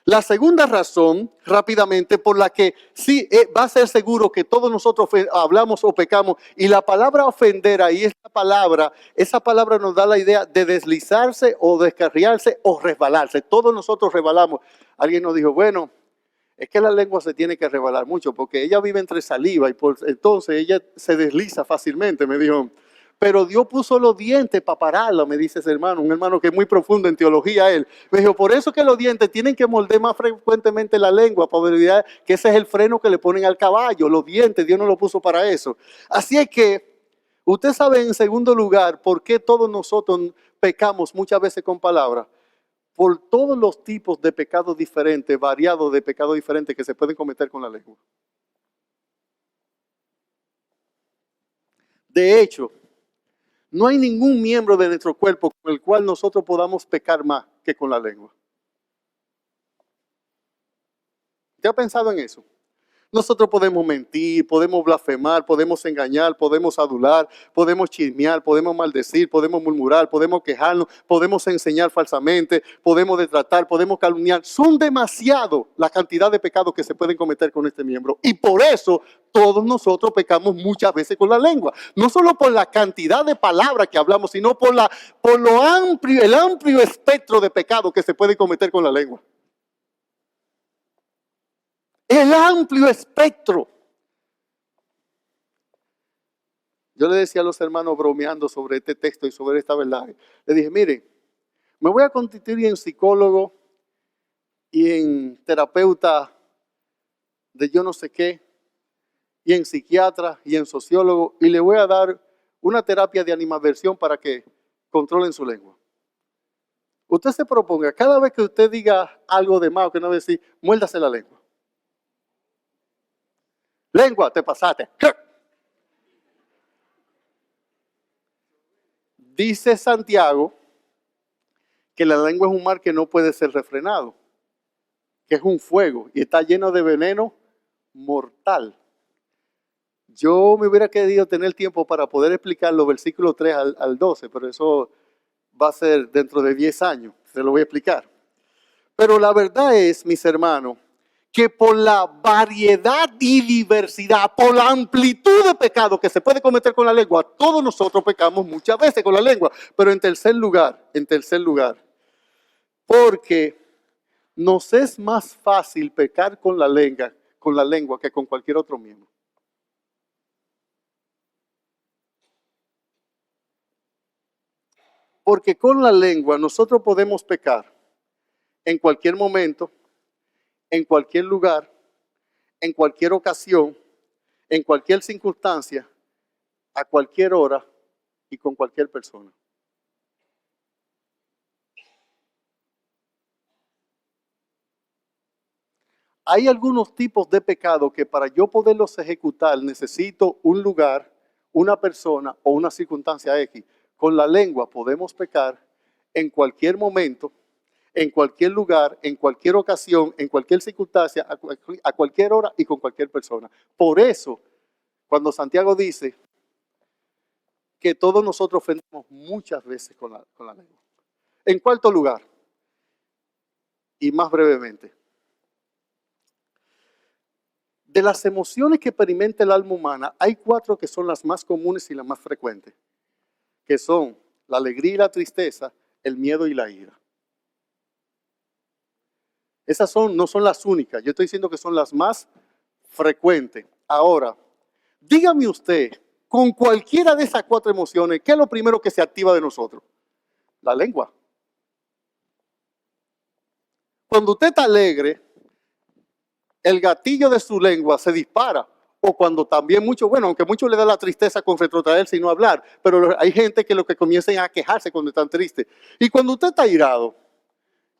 Speaker 1: La segunda razón, rápidamente, por la que sí va a ser seguro que todos nosotros hablamos o pecamos, y la palabra ofender ahí, esa palabra nos da la idea de deslizarse o descarriarse o resbalarse. Todos nosotros resbalamos. Alguien nos dijo, bueno, es que la lengua se tiene que resbalar mucho porque ella vive entre saliva y entonces ella se desliza fácilmente, me dijo. Pero Dios puso los dientes para pararla, me dice ese hermano, un hermano que es muy profundo en teología él. Me dijo, por eso que los dientes tienen que morder más frecuentemente la lengua, para ver que ese es el freno que le ponen al caballo, los dientes, Dios no lo puso para eso. Así es que, usted sabe en segundo lugar, por qué todos nosotros pecamos muchas veces con palabras. Por todos los tipos de pecados diferentes, variados de pecados diferentes que se pueden cometer con la lengua. De hecho, no hay ningún miembro de nuestro cuerpo con el cual nosotros podamos pecar más que con la lengua. ¿Usted ha pensado en eso? Nosotros podemos mentir, podemos blasfemar, podemos engañar, podemos adular, podemos chismear, podemos maldecir, podemos murmurar, podemos quejarnos, podemos enseñar falsamente, podemos detratar, podemos calumniar. Son demasiado la cantidad de pecados que se pueden cometer con este miembro. Y por eso todos nosotros pecamos muchas veces con la lengua. No solo por la cantidad de palabras que hablamos, sino por el amplio espectro de pecados que se puede cometer con la lengua. El amplio espectro. Yo le decía a los hermanos bromeando sobre este texto y sobre esta verdad. Le dije, mire, me voy a constituir en psicólogo y en terapeuta de yo no sé qué, y en psiquiatra y en sociólogo, y le voy a dar una terapia de animadversión para que controlen su lengua. Usted se proponga, cada vez que usted diga algo de más o que no decir, muérdase la lengua. Lengua, te pasaste. Dice Santiago que la lengua es un mar que no puede ser refrenado, que es un fuego y está lleno de veneno mortal. Yo me hubiera querido tener tiempo para poder explicar los versículos 3 al 12, pero eso va a ser dentro de 10 años, se lo voy a explicar. Pero la verdad es, mis hermanos, que por la variedad y diversidad, por la amplitud de pecado que se puede cometer con la lengua, todos nosotros pecamos muchas veces con la lengua. Pero en tercer lugar, porque nos es más fácil pecar con la lengua que con cualquier otro miembro. Porque con la lengua nosotros podemos pecar en cualquier momento, en cualquier lugar, en cualquier ocasión, en cualquier circunstancia, a cualquier hora y con cualquier persona. Hay algunos tipos de pecado que para yo poderlos ejecutar necesito un lugar, una persona o una circunstancia X. Con la lengua podemos pecar en cualquier momento, en cualquier lugar, en cualquier ocasión, en cualquier circunstancia, a cualquier hora y con cualquier persona. Por eso, cuando Santiago dice que todos nosotros ofendemos muchas veces con la lengua. En cuarto lugar, y más brevemente, de las emociones que experimenta el alma humana, hay 4 que son las más comunes y las más frecuentes, que son la alegría y la tristeza, el miedo y la ira. Esas no son las únicas, yo estoy diciendo que son las más frecuentes. Ahora, dígame usted, con cualquiera de esas 4 emociones, ¿qué es lo primero que se activa de nosotros? La lengua. Cuando usted está alegre, el gatillo de su lengua se dispara. O cuando también aunque muchos le da la tristeza con retrotraerse y no hablar, pero hay gente que lo que comienzan a quejarse cuando están tristes. Y cuando usted está irado,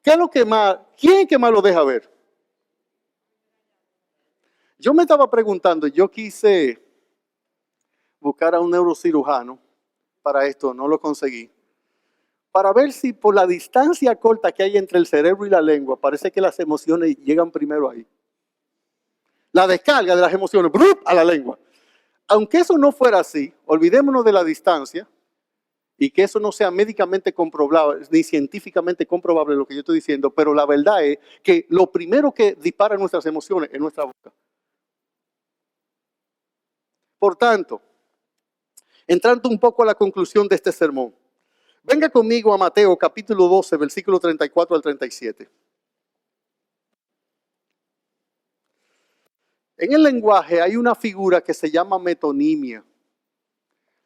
Speaker 1: ¿qué es lo que más, quién es que más lo deja ver? Yo me estaba preguntando, yo quise buscar a un neurocirujano para esto, no lo conseguí, para ver si por la distancia corta que hay entre el cerebro y la lengua, parece que las emociones llegan primero ahí. La descarga de las emociones a la lengua. Aunque eso no fuera así, olvidémonos de la distancia y que eso no sea médicamente comprobable ni científicamente comprobable lo que yo estoy diciendo, pero la verdad es que lo primero que dispara nuestras emociones es nuestra boca. Por tanto, entrando un poco a la conclusión de este sermón, venga conmigo a Mateo capítulo 12, versículo 34 al 37. En el lenguaje hay una figura que se llama metonimia.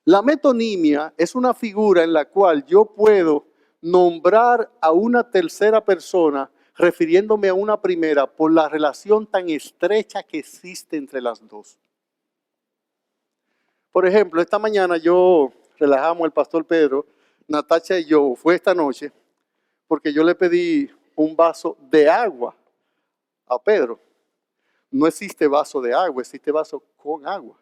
Speaker 1: La metonimia es una figura en la cual yo puedo nombrar a una tercera persona refiriéndome a una primera por la relación tan estrecha que existe entre las dos. Por ejemplo, esta mañana relajamos el pastor Pedro, Natacha y yo, fue esta noche, porque yo le pedí un vaso de agua a Pedro. No existe vaso de agua, existe vaso con agua.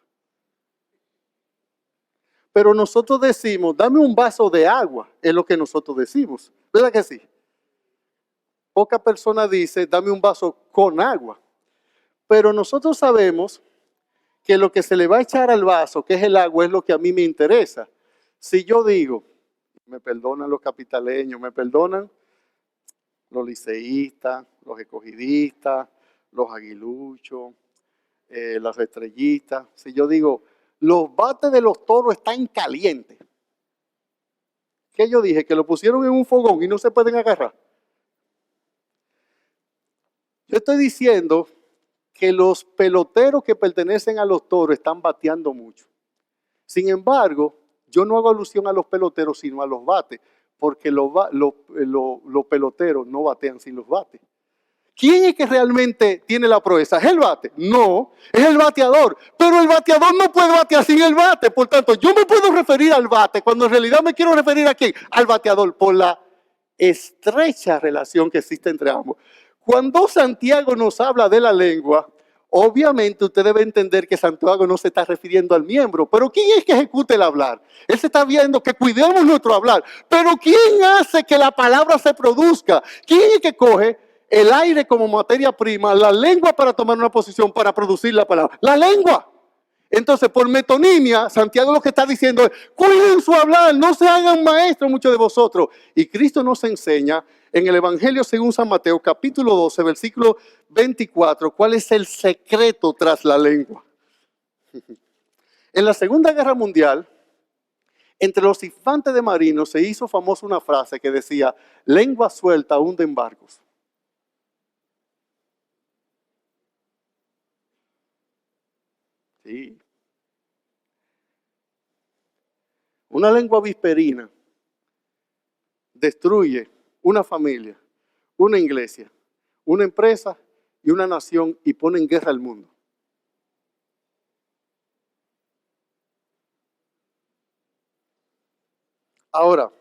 Speaker 1: Pero nosotros decimos, dame un vaso de agua, es lo que nosotros decimos. ¿Verdad que sí? Poca persona dice, dame un vaso con agua. Pero nosotros sabemos que lo que se le va a echar al vaso, que es el agua, es lo que a mí me interesa. Si yo digo, me perdonan los capitaleños, me perdonan los liceístas, los escogidistas, los aguiluchos, las estrellistas. Si yo digo, los bates de los toros están calientes. ¿Qué yo dije? Que lo pusieron en un fogón y no se pueden agarrar. Yo estoy diciendo que los peloteros que pertenecen a los toros están bateando mucho. Sin embargo, yo no hago alusión a los peloteros, sino a los bates, porque los peloteros no batean sin los bates. ¿Quién es que realmente tiene la proeza? ¿Es el bate? No, es el bateador. Pero el bateador no puede batear sin el bate. Por tanto, yo me puedo referir al bate cuando en realidad me quiero referir a quién, al bateador, por la estrecha relación que existe entre ambos. Cuando Santiago nos habla de la lengua, obviamente usted debe entender que Santiago no se está refiriendo al miembro. Pero ¿quién es que ejecuta el hablar? Él se está viendo que cuidemos nuestro hablar. Pero ¿quién hace que la palabra se produzca? ¿Quién es que coge el aire como materia prima, la lengua para tomar una posición para producir la palabra? La lengua. Entonces, por metonimia, Santiago lo que está diciendo es, cuiden su hablar, no se hagan maestros muchos de vosotros. Y Cristo nos enseña en el Evangelio según San Mateo, capítulo 12, versículo 24, cuál es el secreto tras la lengua. En la Segunda Guerra Mundial, entre los infantes de marino se hizo famosa una frase que decía, lengua suelta hunden barcos. Sí. Una lengua visperina destruye una familia, una iglesia, una empresa y una nación y pone en guerra al mundo. Ahora,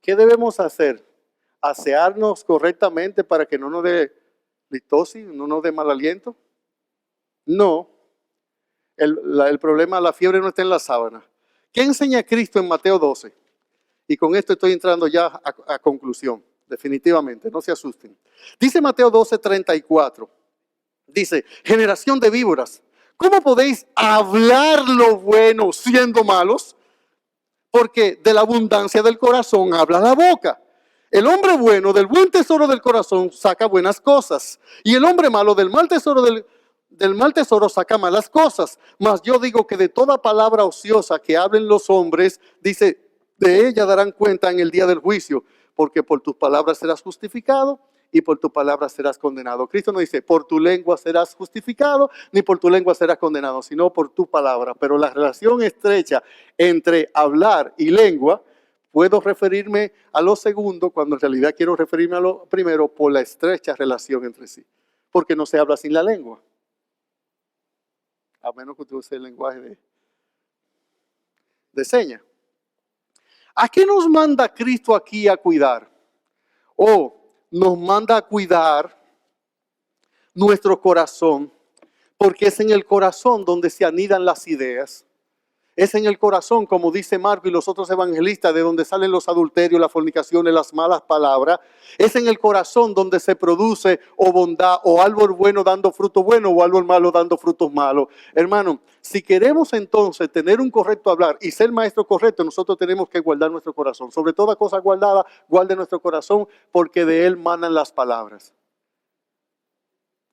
Speaker 1: ¿qué debemos hacer? ¿Asearnos correctamente para que no nos dé litosis, no nos dé mal aliento? No. El problema, la fiebre no está en la sábana. ¿Qué enseña Cristo en Mateo 12? Y con esto estoy entrando ya a conclusión, definitivamente, no se asusten. Dice Mateo 12, 34. Dice, generación de víboras, ¿cómo podéis hablar lo bueno siendo malos? porque de la abundancia del corazón habla la boca. El hombre bueno del buen tesoro del corazón saca buenas cosas, y el hombre malo del mal tesoro del mal tesoro saca malas cosas. Mas yo digo que de toda palabra ociosa que hablen los hombres, dice, de ella darán cuenta en el día del juicio, porque por tus palabras serás justificado y por tu palabra serás condenado. Cristo no dice, por tu lengua serás justificado, ni por tu lengua serás condenado, sino por tu palabra. Pero la relación estrecha entre hablar y lengua, puedo referirme a lo segundo, cuando en realidad quiero referirme a lo primero, por la estrecha relación entre sí. Porque no se habla sin la lengua. A menos que usted use el lenguaje de señas. ¿A qué nos manda Cristo aquí a cuidar? Nos manda a cuidar nuestro corazón, porque es en el corazón donde se anidan las ideas. Es en el corazón, como dice Marco y los otros evangelistas, de donde salen los adulterios, las fornicaciones, las malas palabras. Es en el corazón donde se produce o bondad, o árbol bueno dando fruto bueno, o árbol malo dando frutos malos. Hermano, si queremos entonces tener un correcto hablar y ser maestro correcto, nosotros tenemos que guardar nuestro corazón. Sobre toda cosa guardada, guarde nuestro corazón, porque de él manan las palabras.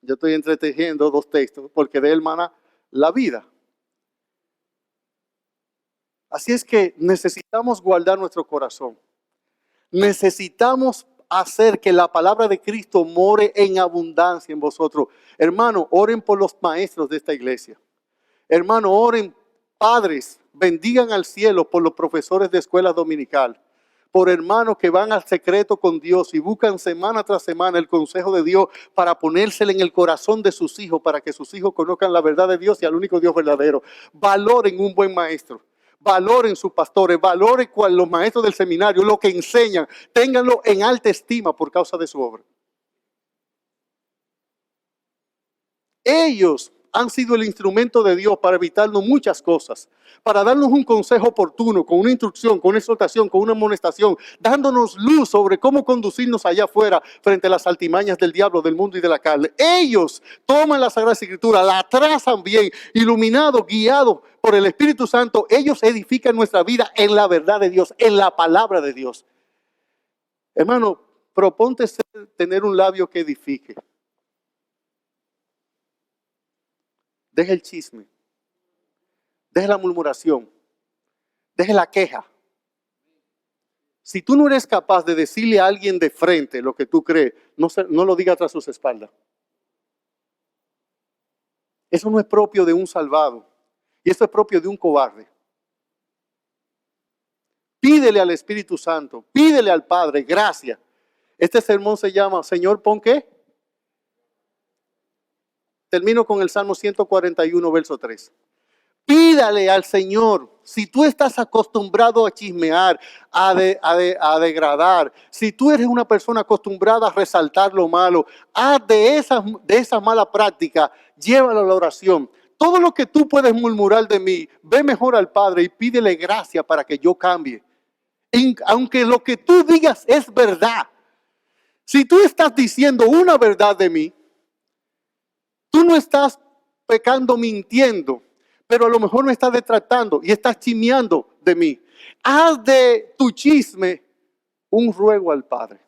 Speaker 1: Yo estoy entretejiendo dos textos, porque de él mana la vida. Así es que necesitamos guardar nuestro corazón. Necesitamos hacer que la palabra de Cristo more en abundancia en vosotros. Hermano, oren por los maestros de esta iglesia. Hermano, oren, padres, bendigan al cielo por los profesores de escuela dominical. Por hermanos que van al secreto con Dios y buscan semana tras semana el consejo de Dios para ponérselo en el corazón de sus hijos, para que sus hijos conozcan la verdad de Dios y al único Dios verdadero. Valoren un buen maestro. Valoren sus pastores, valoren los maestros del seminario, lo que enseñan, ténganlo en alta estima por causa de su obra. Ellos han sido el instrumento de Dios para evitarnos muchas cosas, para darnos un consejo oportuno, con una instrucción, con una exhortación, con una amonestación, dándonos luz sobre cómo conducirnos allá afuera frente a las altimañas del diablo, del mundo y de la carne. Ellos toman la Sagrada Escritura, la trazan bien, iluminados, guiados por el Espíritu Santo. Ellos edifican nuestra vida en la verdad de Dios, en la palabra de Dios. Hermano, proponte tener un labio que edifique. Deje el chisme, deje la murmuración, deje la queja. Si tú no eres capaz de decirle a alguien de frente lo que tú crees, no lo diga tras sus espaldas. Eso no es propio de un salvado, y eso es propio de un cobarde. Pídele al Espíritu Santo, pídele al Padre gracia. Este sermón se llama, Señor, ¿pon qué? Termino con el Salmo 141, verso 3. Pídale al Señor, si tú estás acostumbrado a chismear, a degradar, si tú eres una persona acostumbrada a resaltar lo malo, haz de esa mala práctica, llévalo a la oración. Todo lo que tú puedes murmurar de mí, ve mejor al Padre y pídele gracia para que yo cambie. Aunque lo que tú digas es verdad. Si tú estás diciendo una verdad de mí, tú no estás pecando mintiendo, pero a lo mejor me estás detractando y estás chismeando de mí. Haz de tu chisme un ruego al Padre.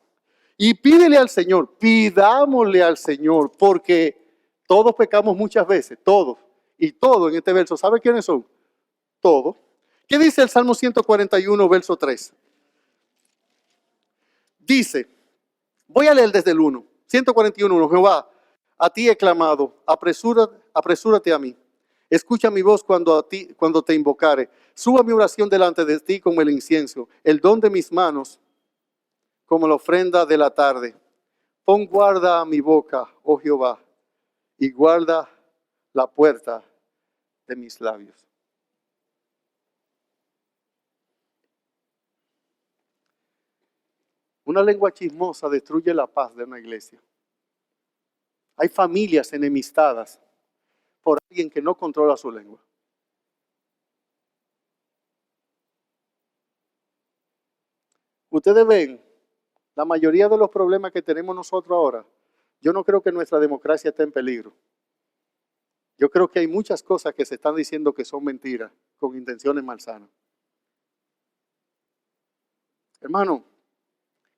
Speaker 1: Y pídele al Señor, pidámosle al Señor, porque todos pecamos muchas veces, todos. Y todos en este verso, ¿sabe quiénes son? Todos. ¿Qué dice el Salmo 141, verso 3? Dice, voy a leer desde el 1, 141, Jehová, a ti he clamado, apresúrate a mí. Escucha mi voz cuando te invocare. Suba mi oración delante de ti como el incienso, el don de mis manos como la ofrenda de la tarde. Pon guarda a mi boca, oh Jehová, y guarda la puerta de mis labios. Una lengua chismosa destruye la paz de una iglesia. Hay familias enemistadas por alguien que no controla su lengua. Ustedes ven, la mayoría de los problemas que tenemos nosotros ahora, yo no creo que nuestra democracia esté en peligro. Yo creo que hay muchas cosas que se están diciendo que son mentiras, con intenciones malsanas. Hermano,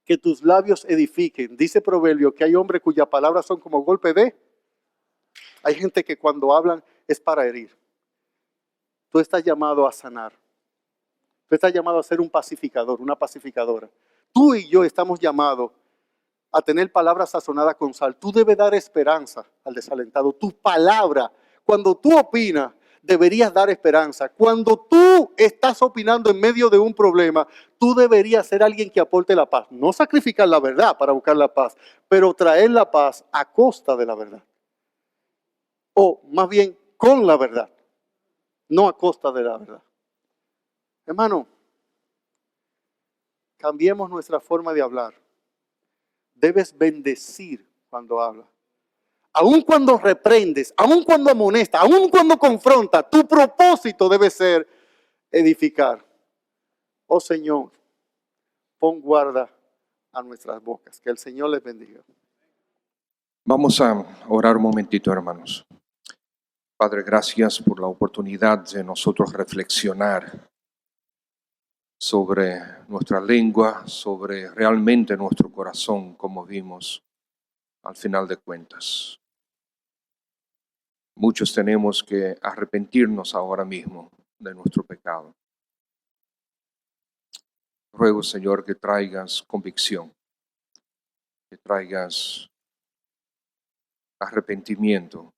Speaker 1: que tus labios edifiquen. Dice Proverbio que hay hombres cuyas palabras son como golpe de. Hay gente que cuando hablan es para herir. Tú estás llamado a sanar. Tú estás llamado a ser un pacificador, una pacificadora. Tú y yo estamos llamados a tener palabras sazonadas con sal. Tú debes dar esperanza al desalentado. Tu palabra, cuando tú opinas, deberías dar esperanza. Cuando tú estás opinando en medio de un problema, tú deberías ser alguien que aporte la paz. No sacrificar la verdad para buscar la paz, pero traer la paz a costa de la verdad. O más bien con la verdad, no a costa de la verdad. Hermano, cambiemos nuestra forma de hablar. Debes bendecir cuando hablas. Aun cuando reprendes, aun cuando amonestas, aun cuando confrontas, tu propósito debe ser edificar. Oh Señor, pon guarda a nuestras bocas. Que el Señor les bendiga.
Speaker 2: Vamos a orar un momentito, hermanos. Padre, gracias por la oportunidad de nosotros reflexionar sobre nuestra lengua, sobre realmente nuestro corazón, como vimos al final de cuentas. Muchos tenemos que arrepentirnos ahora mismo de nuestro pecado. Ruego, Señor, que traigas convicción, que traigas arrepentimiento,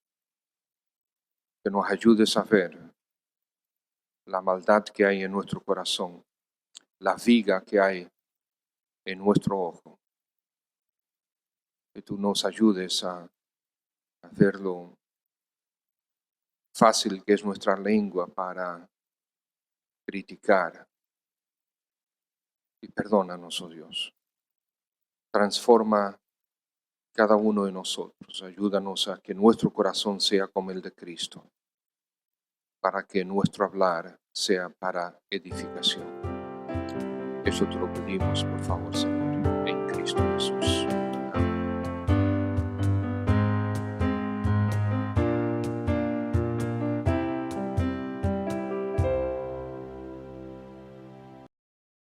Speaker 2: que nos ayudes a ver la maldad que hay en nuestro corazón, la viga que hay en nuestro ojo. Que tú nos ayudes a ver lo fácil que es nuestra lengua para criticar. Y perdónanos, oh Dios. Transforma cada uno de nosotros. Ayúdanos a que nuestro corazón sea como el de Cristo, para que nuestro hablar sea para edificación. Eso te lo pedimos, por favor, Señor, en Cristo Jesús.